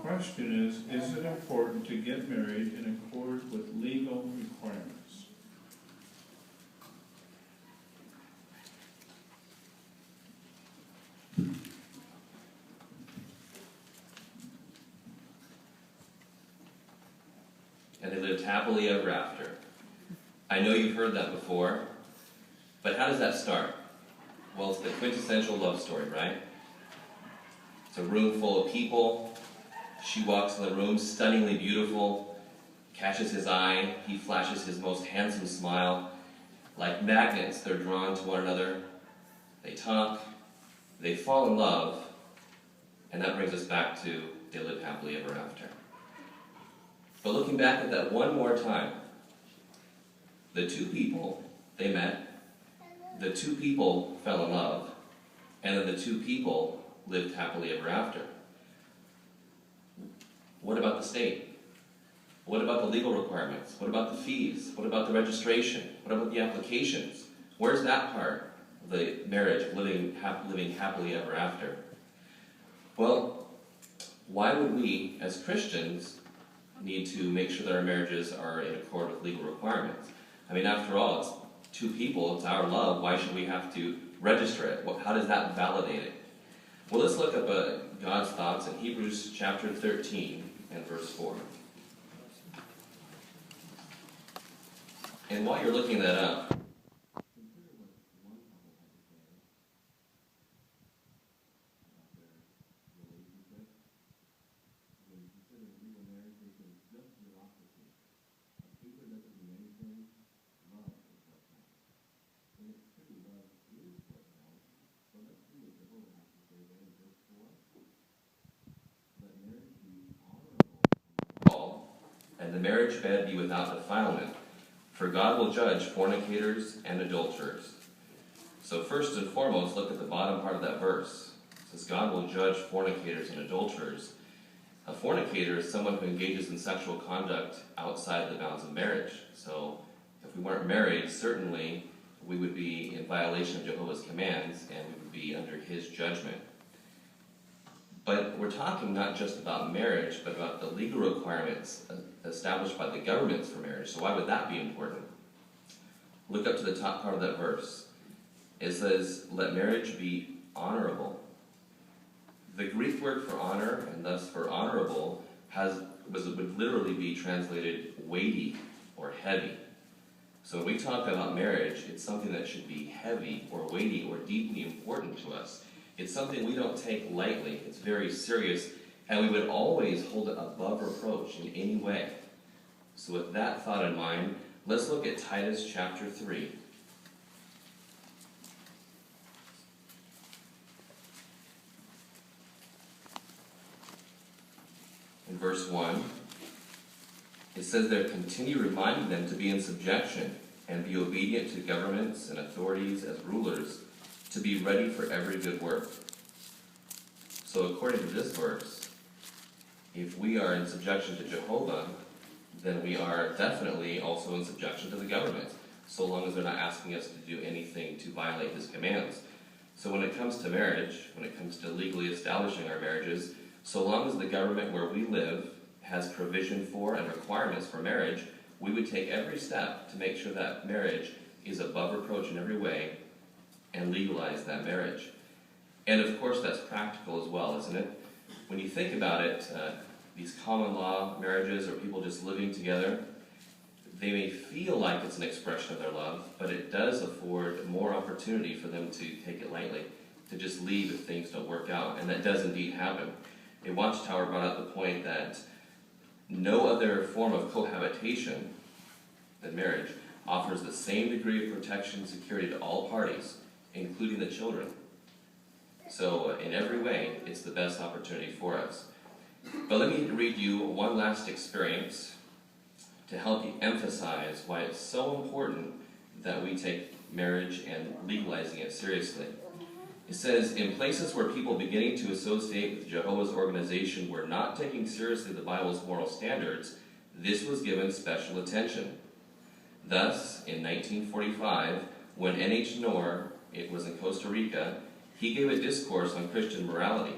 question is it important to get married in accord with legal requirements? And they lived happily ever after. I know you've heard that before, but how does that start? Well, it's the quintessential love story, right? It's a room full of people. She walks in the room, stunningly beautiful, catches his eye, he flashes his most handsome smile. Like magnets, they're drawn to one another. They talk, they fall in love, and that brings us back to they live happily ever after. But looking back at that one more time, the two people, they met, the two people fell in love, and then the two people lived happily ever after. What about the state? What about the legal requirements? What about the fees? What about the registration? What about the applications? Where's that part of the marriage, living happily ever after? Well, why would we, as Christians, need to make sure that our marriages are in accord with legal requirements? I mean, after all, it's two people, it's our love. Why should we have to register it? How does that validate it? Well, let's look up God's thoughts in Hebrews chapter 13 and verse 4. And while you're looking that up, consider what one couple had to say about their relationship. When you consider legal marriage, they said it's just bureaucracy. A paper doesn't mean anything. Love is what counts. And it's true, love is what counts. But let's see what Jehovah has to say there in verse 4. Let marriage be honorable among all, and the marriage bed be without defilement. For God will judge fornicators and adulterers. So first and foremost, look at the bottom part of that verse. It says God will judge fornicators and adulterers. A fornicator is someone who engages in sexual conduct outside the bounds of marriage. So if we weren't married, certainly we would be in violation of Jehovah's commands and we would be under his judgment. But we're talking not just about marriage, but about the legal requirements established by the governments for marriage. So why would that be important? Look up to the top part of that verse. It says, let marriage be honorable. The Greek word for honor, and thus for honorable, would literally be translated weighty or heavy. So when we talk about marriage, it's something that should be heavy or weighty or deeply important to us. It's something we don't take lightly. It's very serious, and we would always hold it above reproach in any way. So with that thought in mind, let's look at Titus chapter 3. In verse 1, it says there, continue reminding them to be in subjection and be obedient to governments and authorities as rulers, to be ready for every good work. So according to this verse, if we are in subjection to Jehovah, then we are definitely also in subjection to the government, so long as they're not asking us to do anything to violate his commands. So when it comes to marriage, when it comes to legally establishing our marriages, so long as the government where we live has provision for and requirements for marriage, we would take every step to make sure that marriage is above reproach in every way and legalize that marriage. And of course that's practical as well, isn't it? When you think about it, these common law marriages or people just living together, they may feel like it's an expression of their love, but it does afford more opportunity for them to take it lightly, to just leave if things don't work out, and that does indeed happen. A Watchtower brought up the point that no other form of cohabitation than marriage offers the same degree of protection and security to all parties, including the children. So in every way, it's the best opportunity for us. But let me read you one last experience to help you emphasize why it's so important that we take marriage and legalizing it seriously. It says, in places where people beginning to associate with Jehovah's organization were not taking seriously the Bible's moral standards, this was given special attention. Thus, in 1945, when N.H. Knorr, it was in Costa Rica, he gave a discourse on Christian morality,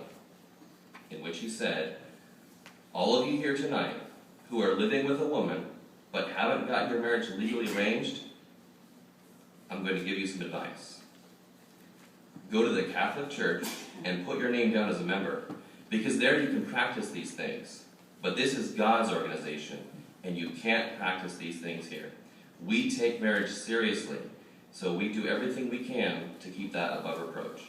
in which he said, All of you here tonight who are living with a woman but haven't got your marriage legally arranged, I'm going to give you some advice. Go to the Catholic Church and put your name down as a member, because there you can practice these things. But this is God's organization, and you can't practice these things here. We take marriage seriously, so we do everything we can to keep that above reproach.